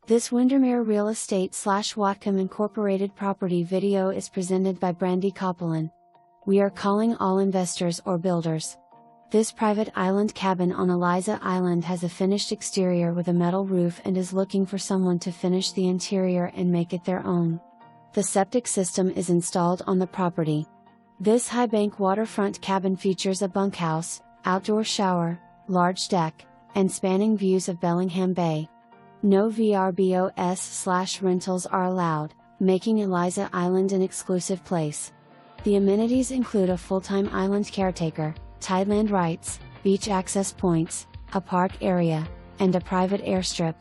This Windermere Real Estate / Whatcom Incorporated property video is presented by Brandy Copeland. We are calling all investors or builders. This private island cabin on Eliza Island has a finished exterior with a metal roof and is looking for someone to finish the interior and make it their own. The septic system is installed on the property. This high-bank waterfront cabin features a bunkhouse, outdoor shower, large deck, and spanning views of Bellingham Bay. No VRBOs / rentals are allowed, making Eliza Island an exclusive place. The amenities include a full-time island caretaker, tideland rights, beach access points, a park area, and a private airstrip.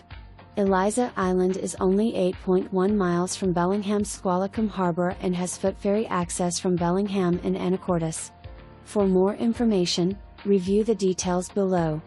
Eliza Island is only 8.1 miles from Bellingham's Squalicum harbor and has foot ferry access from Bellingham and Anacortes. For more information, review the details below.